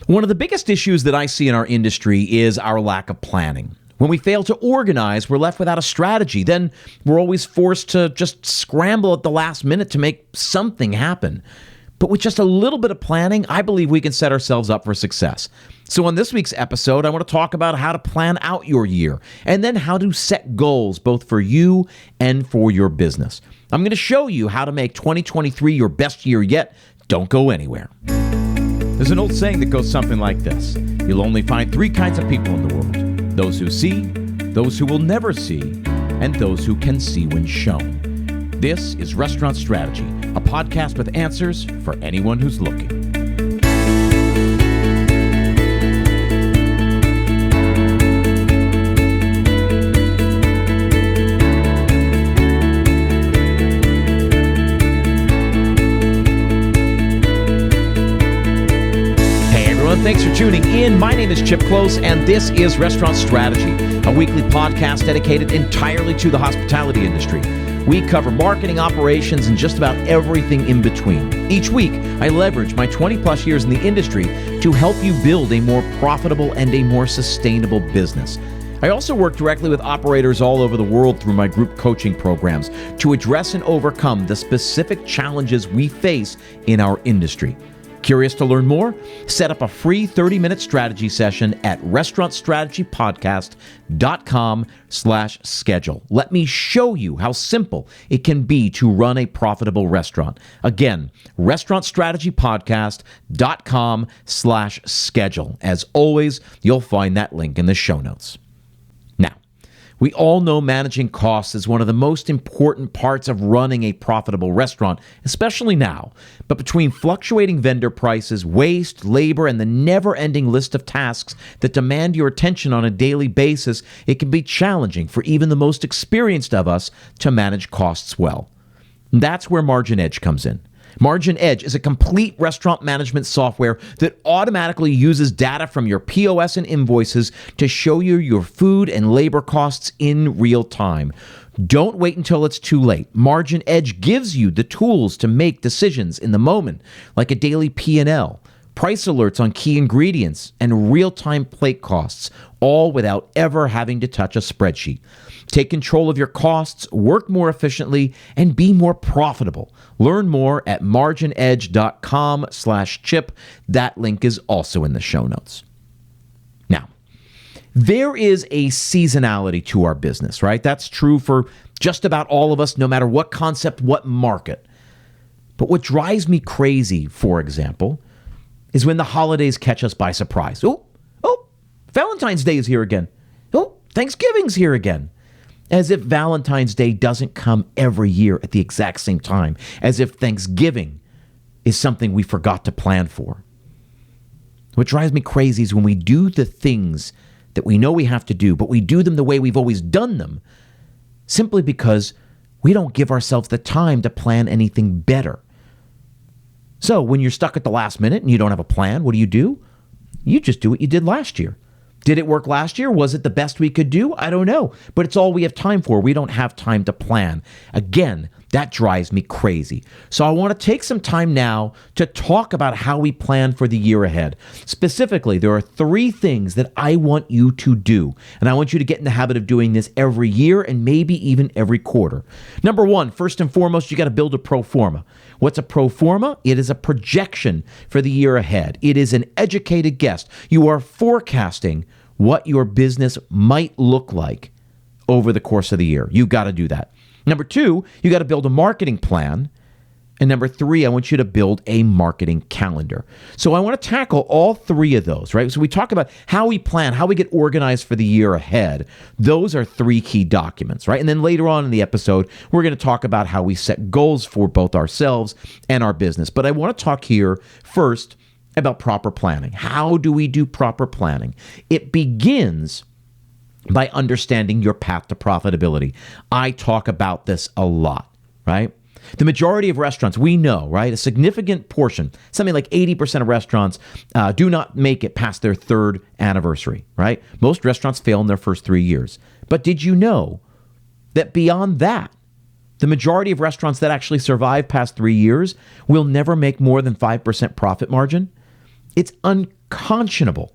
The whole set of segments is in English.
One of the biggest issues that I see in our industry is our lack of planning. When we fail to organize, we're left without a strategy. Then we're always forced to just scramble at the last minute to make something happen. But with just a little bit of planning, I believe we can set ourselves up for success. So on this week's episode, I want to talk about how to plan out your year and then how to set goals both for you and for your business. I'm going to show you how to make 2023 your best year yet. Don't go anywhere. There's an old saying that goes something like this. You'll only find three kinds of people in the world. Those who see, those who will never see, and those who can see when shown. This is Restaurant Strategy, a podcast with answers for anyone who's looking. Thanks for tuning in. My name is Chip Close, and this is Restaurant Strategy, a weekly podcast dedicated entirely to the hospitality industry. We cover marketing, operations, and just about everything in between. Each week, I leverage my 20-plus years in the industry to help you build a more profitable and a more sustainable business. I also work directly with operators all over the world through my group coaching programs to address and overcome the specific challenges we face in our industry. Curious to learn more? Set up a free 30-minute strategy session at restaurantstrategypodcast.com/schedule. Let me show you how simple it can be to run a profitable restaurant. Again, restaurantstrategypodcast.com/schedule. As always, you'll find that link in the show notes. We all know managing costs is one of the most important parts of running a profitable restaurant, especially now. But between fluctuating vendor prices, waste, labor, and the never-ending list of tasks that demand your attention on a daily basis, it can be challenging for even the most experienced of us to manage costs well. That's where MarginEdge comes in. MarginEdge is a complete restaurant management software that automatically uses data from your POS and invoices to show you your food and labor costs in real time. Don't wait until it's too late. MarginEdge gives you the tools to make decisions in the moment, like a daily P&L, price alerts on key ingredients, and real-time plate costs, all without ever having to touch a spreadsheet. Take control of your costs, work more efficiently, and be more profitable. Learn more at marginedge.com/chip. That link is also in the show notes. Now, there is a seasonality to our business, right? That's true for just about all of us, no matter what concept, what market. But what drives me crazy, for example, is when the holidays catch us by surprise. Oh, Valentine's Day is here again. Oh, Thanksgiving's here again. As if Valentine's Day doesn't come every year at the exact same time. As if Thanksgiving is something we forgot to plan for. What drives me crazy is when we do the things that we know we have to do, but we do them the way we've always done them, simply because we don't give ourselves the time to plan anything better. So when you're stuck at the last minute and you don't have a plan, what do? You just do what you did last year. Did it work last year? Was it the best we could do? I don't know, but it's all we have time for. We don't have time to plan. Again, that drives me crazy. So I want to take some time now to talk about how we plan for the year ahead. Specifically, there are three things that I want you to do, and I want you to get in the habit of doing this every year and maybe even every quarter. Number one, first and foremost, you got to build a pro forma. What's a pro forma? It is a projection for the year ahead. It is an educated guess. You are forecasting what your business might look like over the course of the year. You've got to do that. Number two, you got to build a marketing plan. And number three, I want you to build a marketing calendar. So I want to tackle all three of those, right? So we talk about how we plan, how we get organized for the year ahead. Those are three key documents, right? And then later on in the episode, we're going to talk about how we set goals for both ourselves and our business. But I want to talk here first about proper planning. How do we do proper planning? It begins by understanding your path to profitability. I talk about this a lot, right? The majority of restaurants, we know, right? A significant portion, something like 80% of restaurants do not make it past their third anniversary, right? Most restaurants fail in their first 3 years. But did you know that beyond that, the majority of restaurants that actually survive past 3 years will never make more than 5% profit margin? It's unconscionable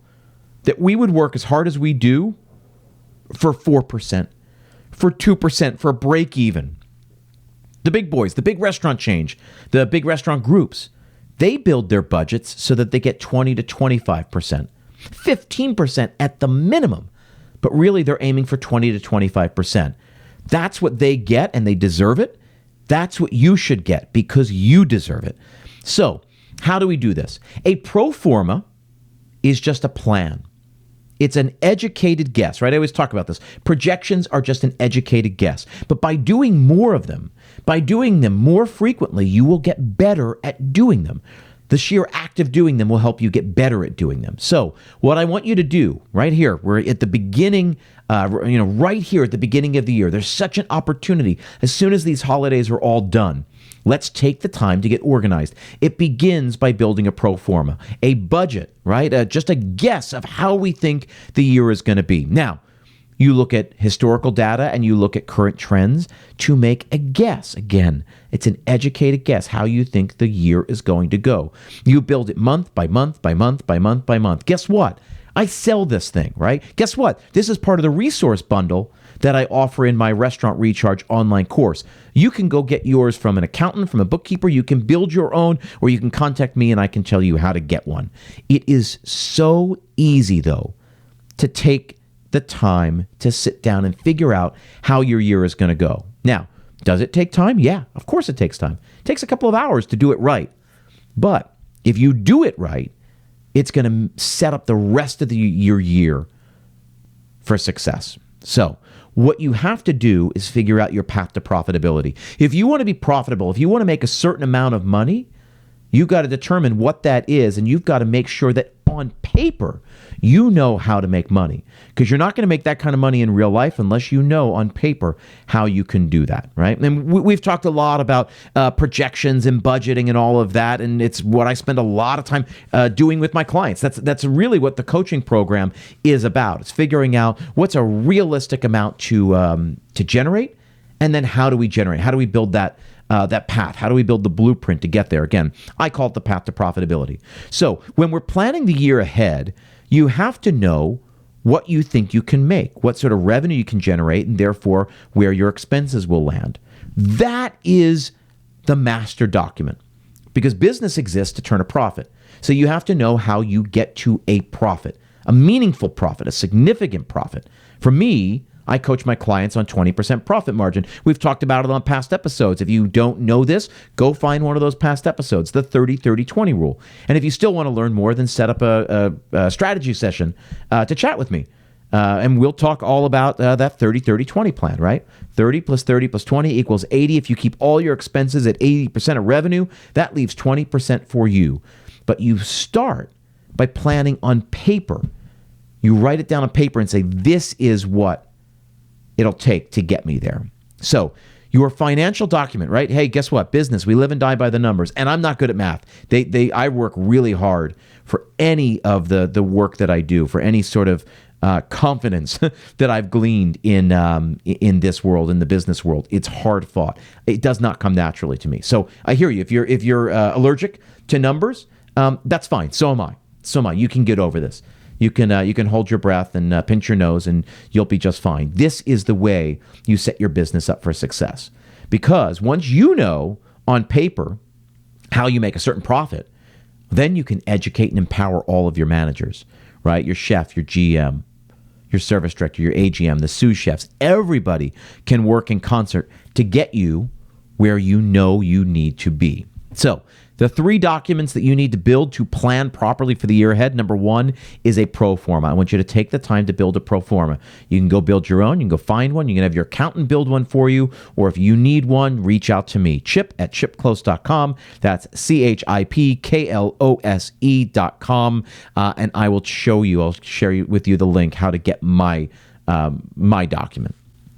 that we would work as hard as we do for 4%, for 2%, for break even. The big boys, the big restaurant change, the big restaurant groups, they build their budgets so that they get 20 to 25%, 15% at the minimum, but really they're aiming for 20 to 25%. That's what they get, and they deserve it. That's what you should get because you deserve it. So how do we do this? A pro forma is just a plan. It's an educated guess, right? I always talk about this. Projections are just an educated guess. But by doing more of them, by doing them more frequently, you will get better at doing them. The sheer act of doing them will help you get better at doing them. So what I want you to do right here, we're at the beginning, right here at the beginning of the year, there's such an opportunity. As soon as these holidays are all done, let's take the time to get organized. It begins by building a pro forma, a budget, right? Just a guess of how we think the year is going to be. Now, you look at historical data and you look at current trends to make a guess. Again, it's an educated guess how you think the year is going to go. You build it month by month by month by month by month. Guess what? I sell this thing, right? Guess what? This is part of the resource bundle that I offer in my Restaurant Recharge online course. You can go get yours from an accountant, from a bookkeeper. You can build your own, or you can contact me and I can tell you how to get one. It is so easy, though, to take the time to sit down and figure out how your year is going to go. Now, does it take time? Yeah, of course it takes time. It takes a couple of hours to do it right. But if you do it right, it's going to set up the rest of your year for success. So what you have to do is figure out your path to profitability. If you want to be profitable, if you want to make a certain amount of money, you got to determine what that is, and you've got to make sure that on paper, you know how to make money, because you're not going to make that kind of money in real life unless you know on paper how you can do that, right? And we've talked a lot about projections and budgeting and all of that, and it's what I spend a lot of time doing with my clients. That's really what the coaching program is about. It's figuring out what's a realistic amount to generate, and then how do we generate? How do we build that path? How do we build the blueprint to get there? Again, I call it the path to profitability. So when we're planning the year ahead, you have to know what you think you can make, what sort of revenue you can generate, and therefore where your expenses will land. That is the master document, because business exists to turn a profit. So you have to know how you get to a profit, a meaningful profit, a significant profit. For me, I coach my clients on 20% profit margin. We've talked about it on past episodes. If you don't know this, go find one of those past episodes, the 30-30-20 rule. And if you still want to learn more, then set up a strategy session to chat with me. And we'll talk all about that 30-30-20 plan, right? 30 plus 30 plus 20 equals 80. If you keep all your expenses at 80% of revenue, that leaves 20% for you. But you start by planning on paper. You write it down on paper and say, this is what it'll take to get me there. So your financial document, right? Hey, guess what? Business, we live and die by the numbers. And I'm not good at math. I work really hard for any of the work that I do, for any sort of confidence that I've gleaned in this world, in the business world. It's hard fought. It does not come naturally to me. So I hear you. If you're allergic to numbers, that's fine. So am I. You can get over this. You can hold your breath and pinch your nose, and you'll be just fine. This is the way you set your business up for success. Because once you know on paper how you make a certain profit, then you can educate and empower all of your managers, right? Your chef, your GM, your service director, your AGM, the sous chefs. Everybody can work in concert to get you where you know you need to be. So the 3 documents that you need to build to plan properly for the year ahead. Number 1 is a pro forma. I want you to take the time to build a pro forma. You can go build your own. You can go find one. You can have your accountant build one for you. Or if you need one, reach out to me. Chip@chipclose.com. That's CHIPKLOSE.com. And I will show you, I'll share with you the link how to get my document.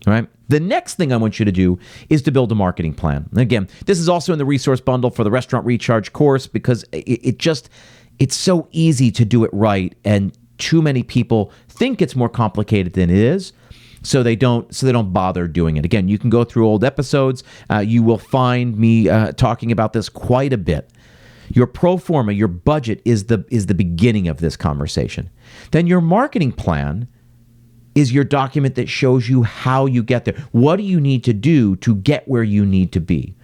All right. The next thing I want you to do is to build a marketing plan. And again, this is also in the resource bundle for the Restaurant Recharge course, because it's so easy to do it right, and too many people think it's more complicated than it is, so they don't bother doing it. Again, you can go through old episodes. You will find me talking about this quite a bit. Your pro forma, your budget is the beginning of this conversation. Then your marketing plan is your document that shows you how you get there. What do you need to do to get where you need to be?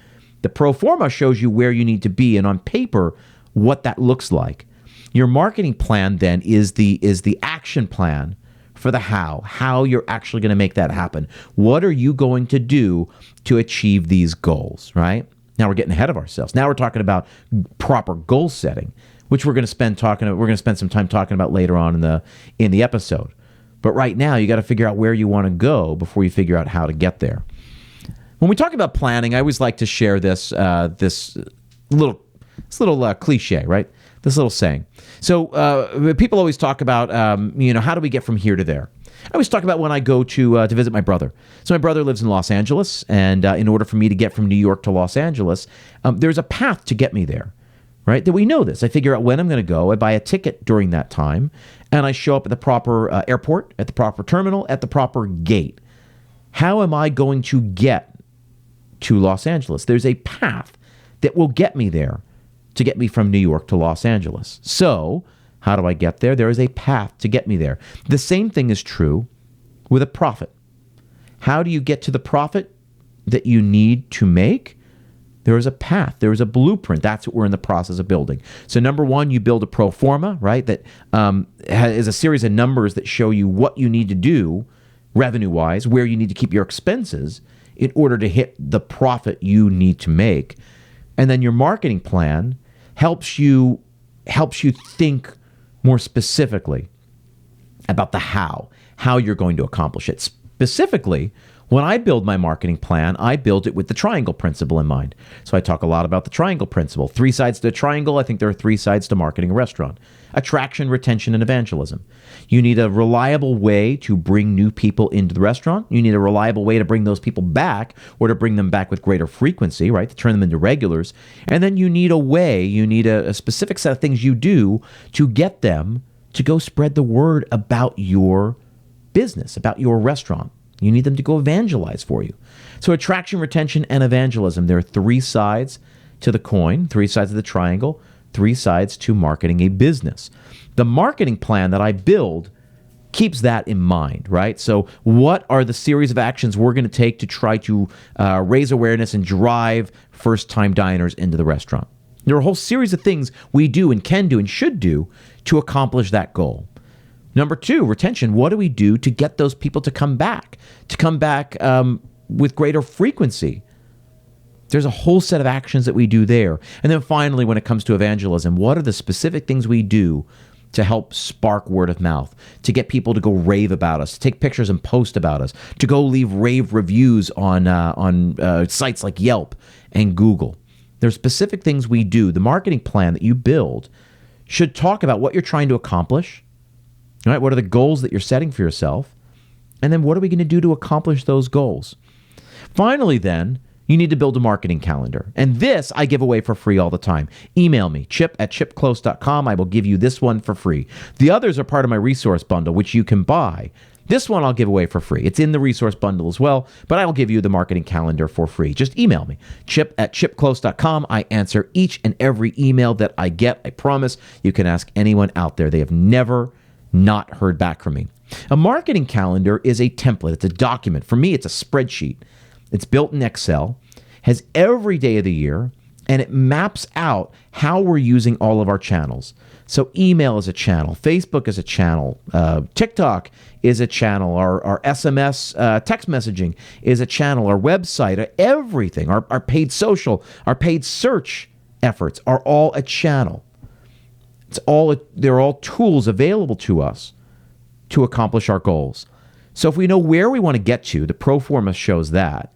The pro forma shows you where you need to be, and on paper, what that looks like. Your marketing plan then is the action plan for the how you're actually going to make that happen. What are you going to do to achieve these goals, right? Now we're getting ahead of ourselves. Now we're talking about proper goal setting, which we're going to spend some time talking about later on in the episode. But right now, you got to figure out where you want to go before you figure out how to get there. When we talk about planning, I always like to share this little cliche, right? This little saying. So people always talk about, how do we get from here to there? I always talk about when I go to visit my brother. So my brother lives in Los Angeles, and in order for me to get from New York to Los Angeles, there's a path to get me there, right? That we know this. I figure out when I'm going to go. I buy a ticket during that time, and I show up at the proper airport, at the proper terminal, at the proper gate. How am I going to get to Los Angeles? There's a path that will get me there to get me from New York to Los Angeles. So how do I get there? There is a path to get me there. The same thing is true with a profit. How do you get to the profit that you need to make? There is a path. There is a blueprint. That's what we're in the process of building. So number one, you build a pro forma, right? That is a series of numbers that show you what you need to do revenue-wise, where you need to keep your expenses in order to hit the profit you need to make. And then your marketing plan helps you think more specifically about the how you're going to accomplish it. Specifically, when I build my marketing plan, I build it with the triangle principle in mind. So I talk a lot about the triangle principle. 3 sides to a triangle. I think there are 3 sides to marketing a restaurant: attraction, retention, and evangelism. You need a reliable way to bring new people into the restaurant. You need a reliable way to bring those people back, or to bring them back with greater frequency, right? To turn them into regulars. And then you need a specific set of things you do to get them to go spread the word about your business, about your restaurant. You need them to go evangelize for you. So attraction, retention, and evangelism. There are 3 sides to the coin, 3 sides of the triangle, 3 sides to marketing a business. The marketing plan that I build keeps that in mind, right? So what are the series of actions we're going to take to try to raise awareness and drive first-time diners into the restaurant? There are a whole series of things we do and can do and should do to accomplish that goal. Number 2, retention. What do we do to get those people to come back with greater frequency? There's a whole set of actions that we do there. And then finally, when it comes to evangelism, what are the specific things we do to help spark word of mouth, to get people to go rave about us, to take pictures and post about us, to go leave rave reviews on sites like Yelp and Google? There's specific things we do. The marketing plan that you build should talk about what you're trying to accomplish. All right, what are the goals that you're setting for yourself? And then what are we going to do to accomplish those goals? Finally, then, you need to build a marketing calendar. And this I give away for free all the time. Email me, chip@chipclose.com. I will give you this one for free. The others are part of my resource bundle, which you can buy. This one I'll give away for free. It's in the resource bundle as well, but I will give you the marketing calendar for free. Just email me, chip@chipclose.com. I answer each and every email that I get. I promise. You can ask anyone out there. They have never not heard back from me. A marketing calendar is a template. It's a document. For me, it's a spreadsheet. It's built in Excel, has every day of the year, and it maps out how we're using all of our channels. So email is a channel, Facebook is a channel, TikTok is a channel, our SMS text messaging is a channel, our website, everything, our paid social, our paid search efforts are all a channel. They're all tools available to us to accomplish our goals. So if we know where we want to get to, the pro forma shows that.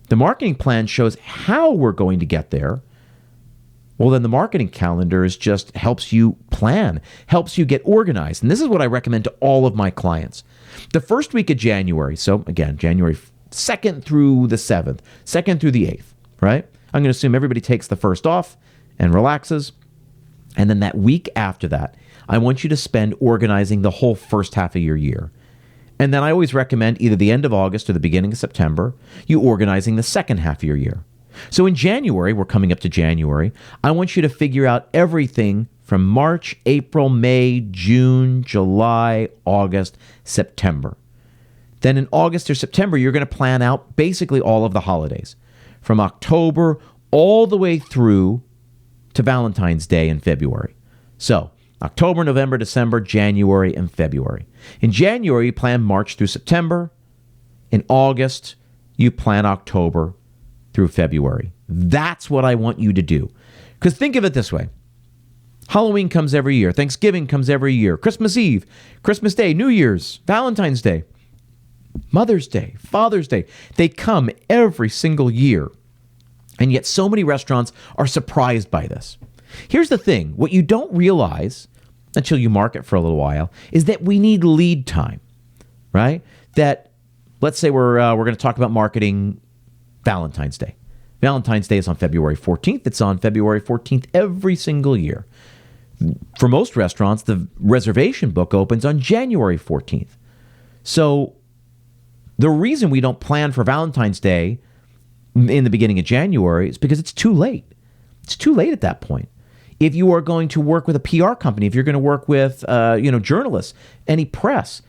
The marketing plan shows how we're going to get there. Well, then the marketing calendar just helps you plan, helps you get organized. And this is what I recommend to all of my clients. The first week of January, so again, January 2nd through the 7th, 2nd through the 8th, right? I'm going to assume everybody takes the 1st off and relaxes. And then that week after that, I want you to spend organizing the whole first half of your year. And then I always recommend either the end of August or the beginning of September, you organizing the second half of your year. So in January, we're coming up to January, I want you to figure out everything from March, April, May, June, July, August, September. Then in August or September, you're going to plan out basically all of the holidays from October all the way through to Valentine's Day in February. So October, November, December, January, and February. In January, you plan March through September. In August, you plan October through February. That's what I want you to do. Because think of it this way. Halloween comes every year. Thanksgiving comes every year. Christmas Eve, Christmas Day, New Year's, Valentine's Day, Mother's Day, Father's Day. They come every single year. And yet so many restaurants are surprised by this. Here's the thing. What you don't realize until you market for a little while is that we need lead time, right? That let's say we're going to talk about marketing Valentine's Day. Valentine's Day is on February 14th. It's on February 14th every single year. For most restaurants, the reservation book opens on January 14th. So the reason we don't plan for Valentine's Day in the beginning of January is because it's too late. It's too late at that point. If you are going to work with a PR company, if you're going to work with journalists, any press,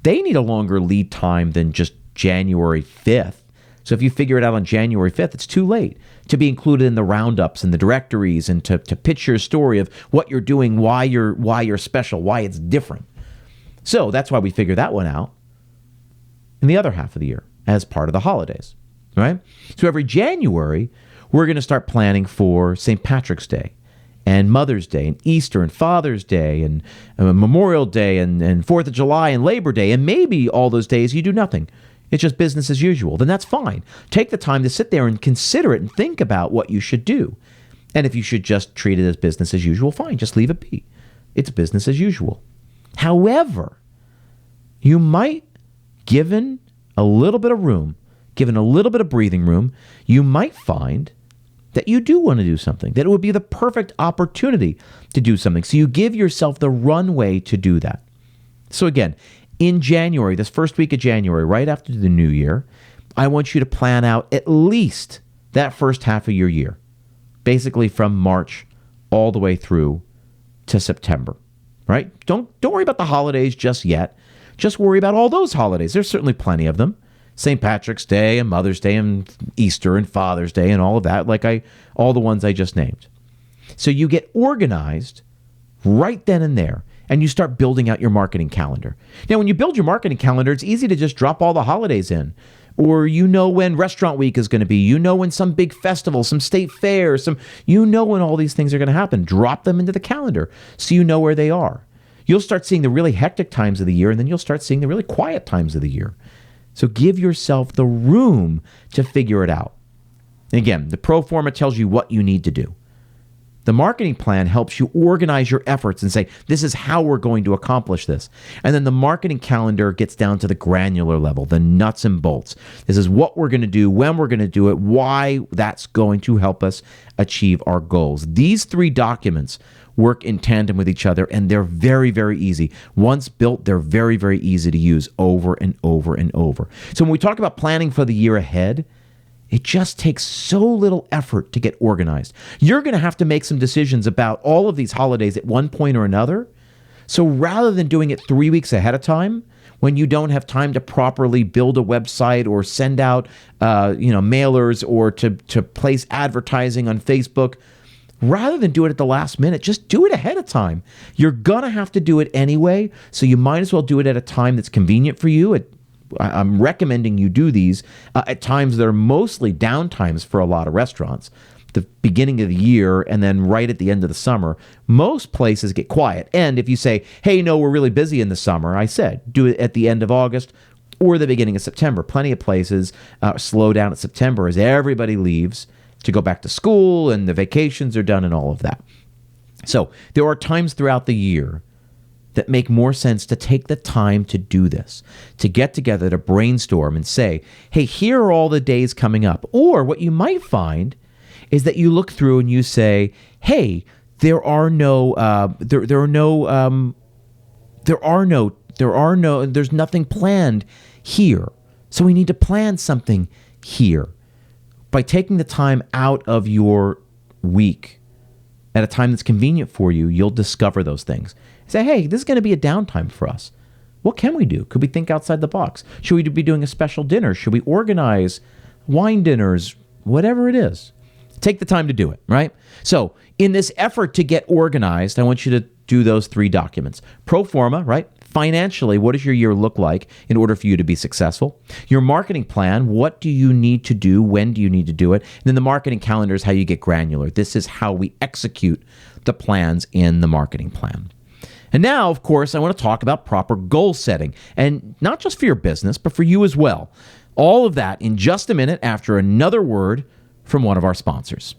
they need a longer lead time than just January 5th. So if you figure it out on January 5th, it's too late to be included in the roundups and the directories and to pitch your story of what you're doing, why you're special, why it's different. So that's why we figure that one out in the other half of the year as part of the holidays, right? So every January, we're going to start planning for St. Patrick's Day and Mother's Day and Easter and Father's Day and Memorial Day and 4th of July and Labor Day. And maybe all those days you do nothing. It's just business as usual. Then that's fine. Take the time to sit there and consider it and think about what you should do. And if you should just treat it as business as usual, fine. Just leave it be. It's business as usual. However, you might, given a little bit of room, given a little bit of breathing room, you might find that you do want to do something, that it would be the perfect opportunity to do something. So you give yourself the runway to do that. So again, in January, this first week of January, right after the new year, I want you to plan out at least that first half of your year, basically from March all the way through to September, right? Don't worry about the holidays just yet. Just worry about all those holidays. There's certainly plenty of them. St. Patrick's Day and Mother's Day and Easter and Father's Day and all of that, all the ones I just named. So you get organized right then and there, and you start building out your marketing calendar. Now, when you build your marketing calendar, it's easy to just drop all the holidays in. Or you know when Restaurant Week is going to be. You know when some big festival, some state fair, you know when all these things are going to happen. Drop them into the calendar so you know where they are. You'll start seeing the really hectic times of the year, and then you'll start seeing the really quiet times of the year. So give yourself the room to figure it out. And again, the pro forma tells you what you need to do. The marketing plan helps you organize your efforts and say, this is how we're going to accomplish this. And then the marketing calendar gets down to the granular level, the nuts and bolts. This is what we're going to do, when we're going to do it, why that's going to help us achieve our goals. These three documents work in tandem with each other, and they're very, very easy. Once built, they're very, very easy to use over and over and over. So when we talk about planning for the year ahead, it just takes so little effort to get organized. You're going to have to make some decisions about all of these holidays at one point or another. So rather than doing it 3 weeks ahead of time, when you don't have time to properly build a website or send out mailers or to place advertising on Facebook, rather than do it at the last minute, just do it ahead of time. You're going to have to do it anyway, so you might as well do it at a time that's convenient for you. I'm recommending you do these at times that are mostly downtimes for a lot of restaurants. The beginning of the year and then right at the end of the summer, most places get quiet. And if you say, hey, no, we're really busy in the summer, I said, do it at the end of August or the beginning of September. Plenty of places slow down at September as everybody leaves to go back to school and the vacations are done and all of that. So there are times throughout the year that make more sense to take the time to do this, to get together, to brainstorm and say, hey, here are all the days coming up. Or what you might find is that you look through and you say, hey, there's nothing planned here. So we need to plan something here. by taking the time out of your week at a time that's convenient for you, you'll discover those things. Say, hey, this is going to be a downtime for us. What can we do? Could we think outside the box? Should we be doing a special dinner? Should we organize wine dinners? Whatever it is. Take the time to do it, right? So in this effort to get organized, I want you to do those 3 documents. Pro forma, right? Financially, what does your year look like in order for you to be successful? Your marketing plan, what do you need to do? When do you need to do it? And then the marketing calendar is how you get granular. This is how we execute the plans in the marketing plan. And now, of course, I want to talk about proper goal setting, and not just for your business, but for you as well. All of that in just a minute after another word from one of our sponsors.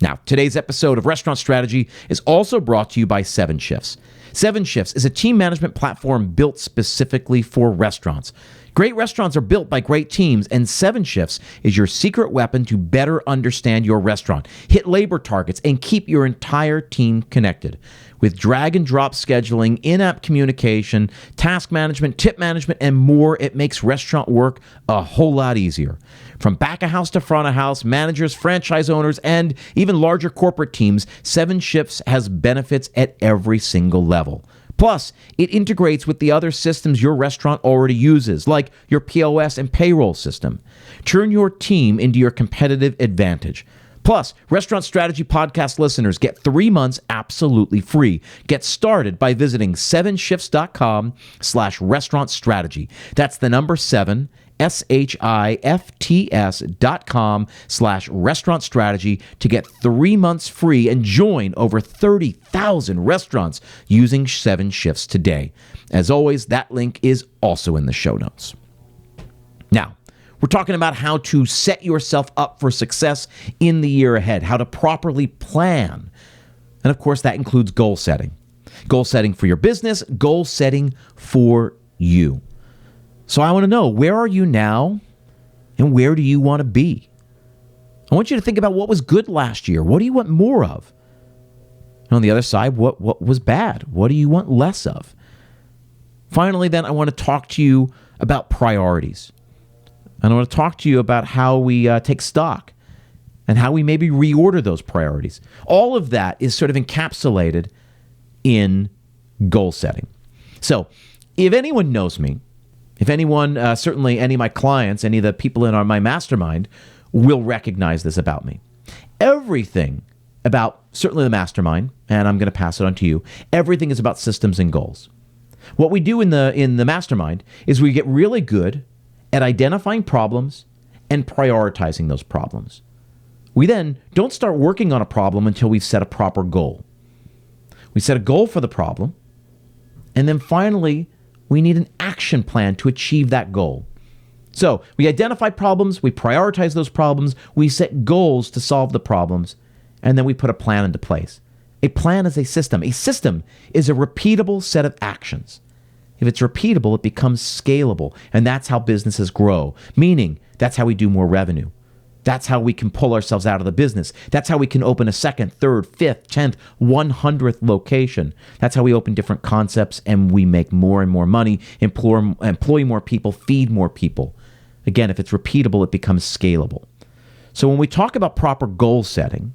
Now, today's episode of Restaurant Strategy is also brought to you by 7 Shifts. 7 Shifts is a team management platform built specifically for restaurants. Great restaurants are built by great teams, and 7 Shifts is your secret weapon to better understand your restaurant, hit labor targets, and keep your entire team connected. With drag and drop scheduling, in-app communication, task management, tip management, and more, it makes restaurant work a whole lot easier. From back of house to front of house, managers, franchise owners, and even larger corporate teams, 7 Shifts has benefits at every single level. Plus, it integrates with the other systems your restaurant already uses, like your POS and payroll system. Turn your team into your competitive advantage. Plus, Restaurant Strategy Podcast listeners get 3 months absolutely free. Get started by visiting 7shifts.com/restaurant strategy. That's the number 7, SHIFTS.com/restaurant strategy to get 3 months free and join over 30,000 restaurants using 7 Shifts today. As always, that link is also in the show notes. Now, we're talking about how to set yourself up for success in the year ahead, how to properly plan. And of course, that includes goal setting. Goal setting for your business, goal setting for you. So I want to know, where are you now and where do you want to be? I want you to think about what was good last year. What do you want more of? And on the other side, what was bad? What do you want less of? Finally, then, I want to talk to you about priorities. And I want to talk to you about how we take stock and how we maybe reorder those priorities. All of that is sort of encapsulated in goal setting. So if anyone knows me, if anyone, certainly any of my clients, any of the people in my mastermind will recognize this about me. Everything about certainly the mastermind, and I'm going to pass it on to you, everything is about systems and goals. What we do in the mastermind is we get really good at identifying problems and prioritizing those problems. We then don't start working on a problem until we've set a proper goal. We set a goal for the problem, and then finally, we need an action plan to achieve that goal. So we identify problems, we prioritize those problems, we set goals to solve the problems, and then we put a plan into place. A plan is a system. A system is a repeatable set of actions. If it's repeatable, it becomes scalable, and that's how businesses grow, meaning that's how we do more revenue. That's how we can pull ourselves out of the business. That's how we can open a 2nd, 3rd, 5th, 10th, 100th location. That's how we open different concepts and we make more and more money, employ more people, feed more people. Again, if it's repeatable, it becomes scalable. So when we talk about proper goal setting,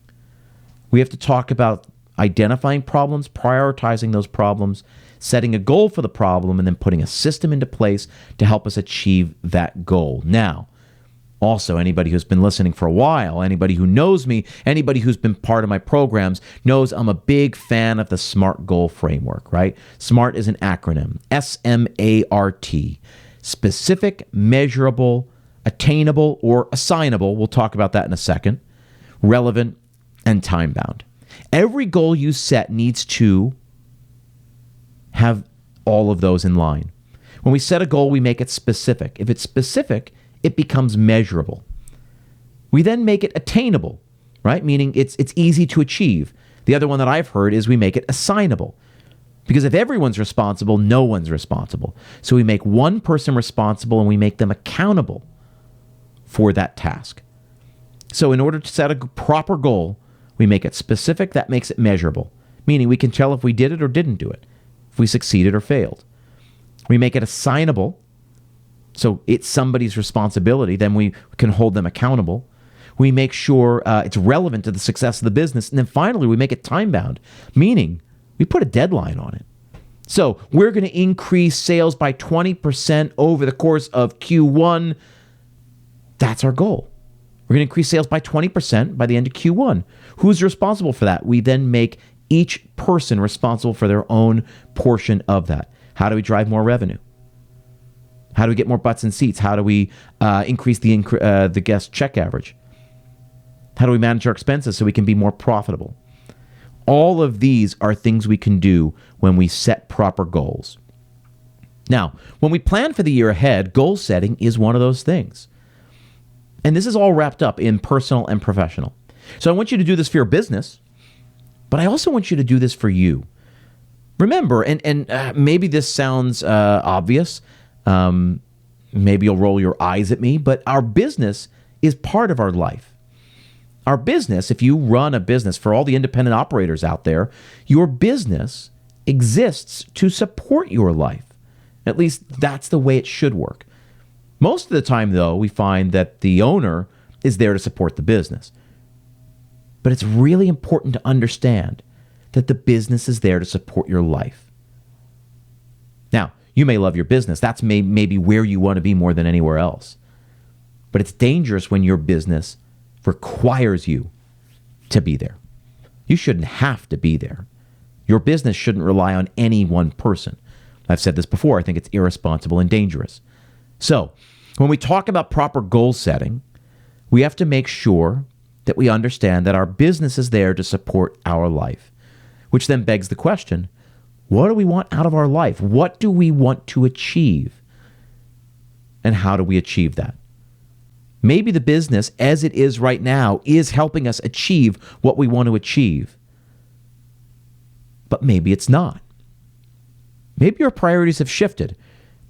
we have to talk about identifying problems, prioritizing those problems, setting a goal for the problem, and then putting a system into place to help us achieve that goal. Now, also, anybody who's been listening for a while, anybody who knows me, anybody who's been part of my programs knows I'm a big fan of the SMART goal framework, right? SMART is an acronym, SMART, specific, measurable, attainable, or assignable. We'll talk about that in a second. Relevant and time-bound. Every goal you set needs to have all of those in line. When we set a goal, we make it specific. If it's specific, it becomes measurable. We then make it attainable, right? Meaning it's easy to achieve. The other one that I've heard is we make it assignable. Because if everyone's responsible, no one's responsible. So we make one person responsible and we make them accountable for that task. So in order to set a proper goal, we make it specific. That makes it measurable. Meaning we can tell if we did it or didn't do it, if we succeeded or failed. We make it assignable. So it's somebody's responsibility. Then we can hold them accountable. We make sure it's relevant to the success of the business. And then finally, we make it time-bound, meaning we put a deadline on it. So we're going to increase sales by 20% over the course of Q1. That's our goal. We're going to increase sales by 20% by the end of Q1. Who's responsible for that? We then make each person responsible for their own portion of that. How do we drive more revenue? How do we get more butts in seats? How do we increase the guest check average? How do we manage our expenses so we can be more profitable? All of these are things we can do when we set proper goals. Now, when we plan for the year ahead, goal setting is one of those things. And this is all wrapped up in personal and professional. So I want you to do this for your business, but I also want you to do this for you. Remember, and maybe this sounds obvious, maybe you'll roll your eyes at me, but our business is part of our life. Our business, if you run a business, for all the independent operators out there, your business exists to support your life. At least that's the way it should work. Most of the time, though, we find that the owner is there to support the business. But it's really important to understand that the business is there to support your life. Now, you may love your business. That's maybe where you want to be more than anywhere else. But it's dangerous when your business requires you to be there. You shouldn't have to be there. Your business shouldn't rely on any one person. I've said this before. I think it's irresponsible and dangerous. So, when we talk about proper goal setting, we have to make sure that we understand that our business is there to support our life, which then begs the question, what do we want out of our life? What do we want to achieve? And how do we achieve that? Maybe the business, as it is right now, is helping us achieve what we want to achieve. But maybe it's not. Maybe your priorities have shifted.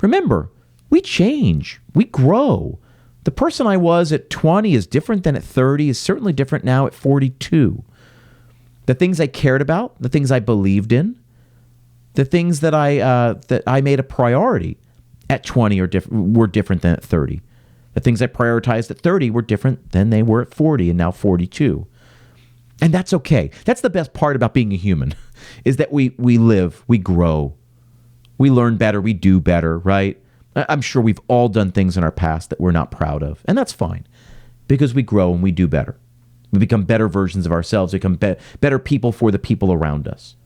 Remember, we change. We grow. The person I was at 20 is different than at 30, is certainly different now at 42. The things I cared about, the things I believed in, the things that I made a priority at 20 were different than at 30. The things I prioritized at 30 were different than they were at 40 and now 42. And that's okay. That's the best part about being a human, is that we live, we grow, we learn better, we do better, right? I'm sure we've all done things in our past that we're not proud of, and that's fine, because we grow and we do better. We become better versions of ourselves, we become better people for the people around us.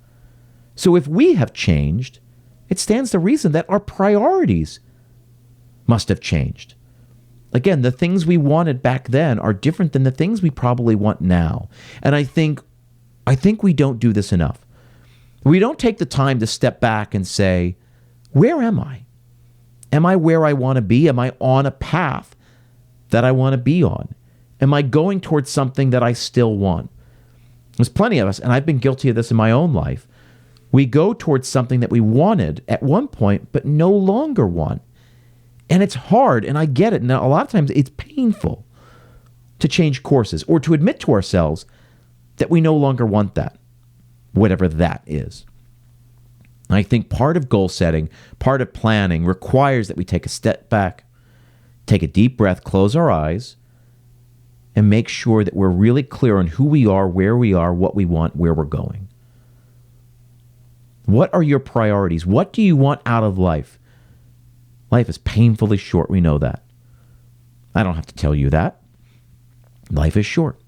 So if we have changed, it stands to reason that our priorities must have changed. Again, the things we wanted back then are different than the things we probably want now. And I think we don't do this enough. We don't take the time to step back and say, where am I? Am I where I want to be? Am I on a path that I want to be on? Am I going towards something that I still want? There's plenty of us, and I've been guilty of this in my own life. We go towards something that we wanted at one point, but no longer want. And it's hard, and I get it. Now, a lot of times it's painful to change courses or to admit to ourselves that we no longer want that, whatever that is. I think part of goal setting, part of planning requires that we take a step back, take a deep breath, close our eyes, and make sure that we're really clear on who we are, where we are, what we want, where we're going. What are your priorities? What do you want out of life? Life is painfully short. We know that. I don't have to tell you that. Life is short.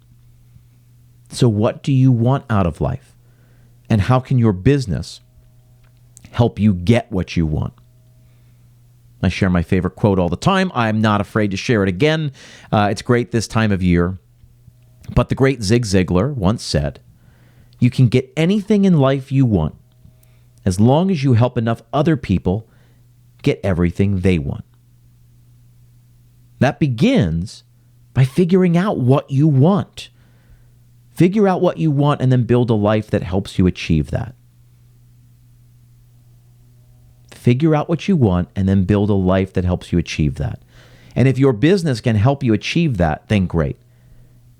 So what do you want out of life? And how can your business help you get what you want? I share my favorite quote all the time. I'm not afraid to share it again. It's great this time of year. But the great Zig Ziglar once said, you can get anything in life you want as long as you help enough other people get everything they want. That begins by figuring out what you want. Figure out what you want and then build a life that helps you achieve that. Figure out what you want and then build a life that helps you achieve that. And if your business can help you achieve that, then great.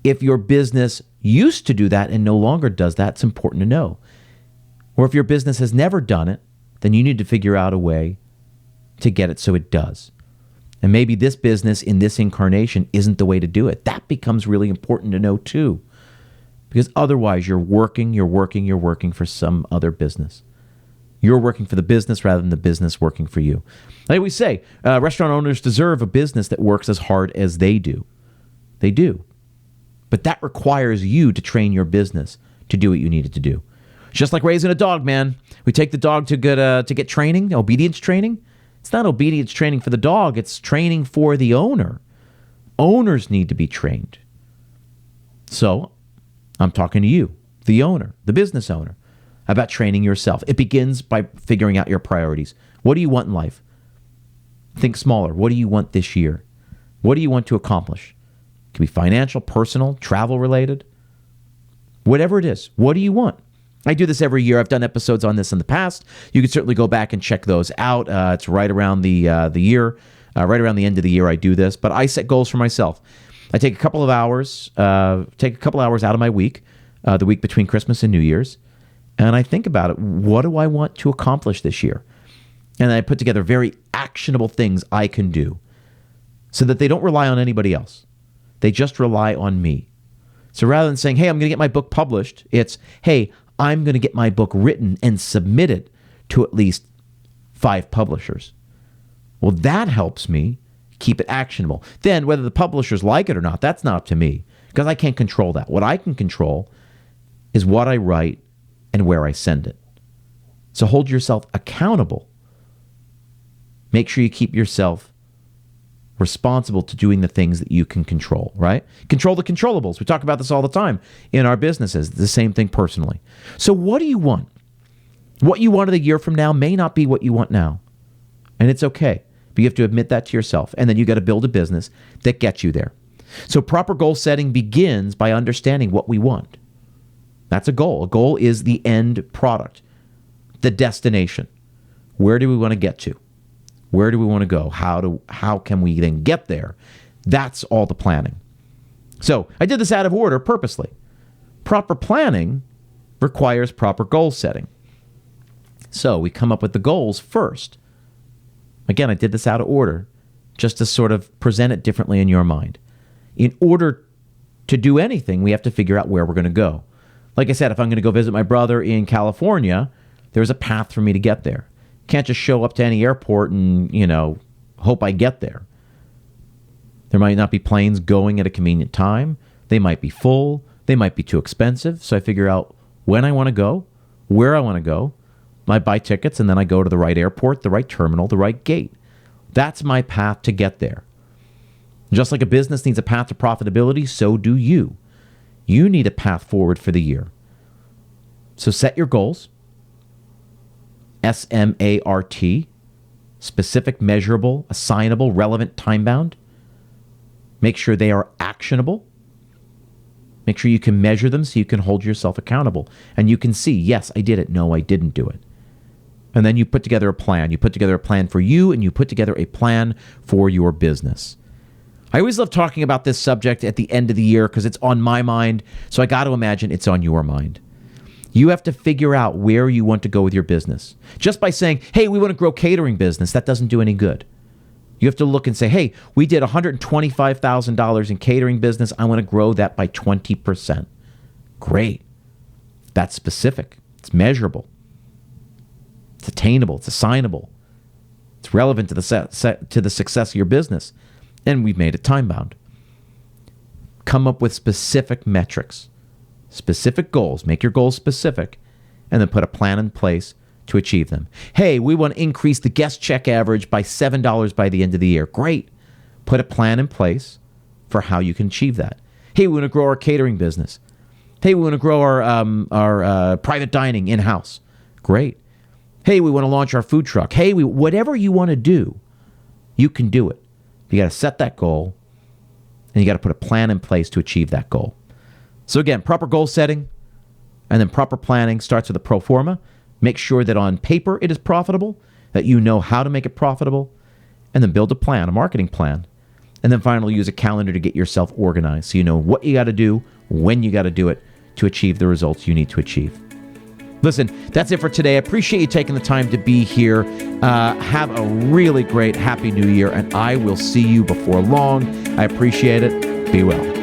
If your business used to do that and no longer does that, it's important to know. Or if your business has never done it, then you need to figure out a way to get it so it does. And maybe this business in this incarnation isn't the way to do it. That becomes really important to know too. Because otherwise you're working for some other business. You're working for the business rather than the business working for you. Like we say, restaurant owners deserve a business that works as hard as they do. They do. But that requires you to train your business to do what you need it to do. Just like raising a dog, man. We take the dog to get training, obedience training. It's not obedience training for the dog. It's training for the owner. Owners need to be trained. So I'm talking to you, the owner, the business owner, about training yourself. It begins by figuring out your priorities. What do you want in life? Think smaller. What do you want this year? What do you want to accomplish? It can be financial, personal, travel related. Whatever it is, what do you want? I do this every year. I've done episodes on this in the past. You can certainly go back and check those out. It's right around the year, right around the end of the year I do this. But I set goals for myself. I take a couple of hours, out of my week, the week between Christmas and New Year's, and I think about it. What do I want to accomplish this year? And I put together very actionable things I can do so that they don't rely on anybody else. They just rely on me. So rather than saying, hey, I'm going to get my book published, it's, hey, I'm going to get my book written and submitted to at least 5 publishers. Well, that helps me keep it actionable. Then whether the publishers like it or not, that's not up to me because I can't control that. What I can control is what I write and where I send it. So hold yourself accountable. Make sure you keep yourself responsible to doing the things that you can control, right? Control the controllables. We talk about this all the time in our businesses. The same thing personally. So what do you want? What you wanted a year from now may not be what you want now. And it's okay. But you have to admit that to yourself. And then you got to build a business that gets you there. So proper goal setting begins by understanding what we want. That's a goal. A goal is the end product, the destination. Where do we want to get to? Where do we want to go? How can we then get there? That's all the planning. So I did this out of order purposely. Proper planning requires proper goal setting. So we come up with the goals first. Again, I did this out of order just to sort of present it differently in your mind. In order to do anything, we have to figure out where we're going to go. Like I said, if I'm going to go visit my brother in California, there's a path for me to get there. Can't just show up to any airport and, hope I get there. There might not be planes going at a convenient time. They might be full. They might be too expensive. So I figure out when I want to go, where I want to go. I buy tickets, and then I go to the right airport, the right terminal, the right gate. That's my path to get there. Just like a business needs a path to profitability, so do you. You need a path forward for the year. So set your goals. SMART, specific, measurable, assignable, relevant, time-bound. Make sure they are actionable. Make sure you can measure them so you can hold yourself accountable. And you can see, yes, I did it. No, I didn't do it. And then you put together a plan. You put together a plan for you, and you put together a plan for your business. I always love talking about this subject at the end of the year because it's on my mind, so I got to imagine it's on your mind. You have to figure out where you want to go with your business. Just by saying, hey, we want to grow catering business, that doesn't do any good. You have to look and say, hey, we did $125,000 in catering business. I want to grow that by 20%. Great. That's specific. It's measurable. It's attainable. It's assignable. It's relevant to the success of your business. And we've made it time-bound. Come up with specific metrics. Specific goals. Make your goals specific, and then put a plan in place to achieve them. Hey, we want to increase the guest check average by $7 by the end of the year. Great. Put a plan in place for how you can achieve that. Hey, we want to grow our catering business. Hey, we want to grow our private dining in-house. Great. Hey, we want to launch our food truck. Hey, whatever you want to do, you can do it. You got to set that goal, and you got to put a plan in place to achieve that goal. So again, proper goal setting and then proper planning starts with a pro forma. Make sure that on paper it is profitable, that you know how to make it profitable, and then build a plan, a marketing plan. And then finally use a calendar to get yourself organized so you know what you got to do, when you got to do it to achieve the results you need to achieve. Listen, that's it for today. I appreciate you taking the time to be here. Have a really great Happy New Year, and I will see you before long. I appreciate it. Be well.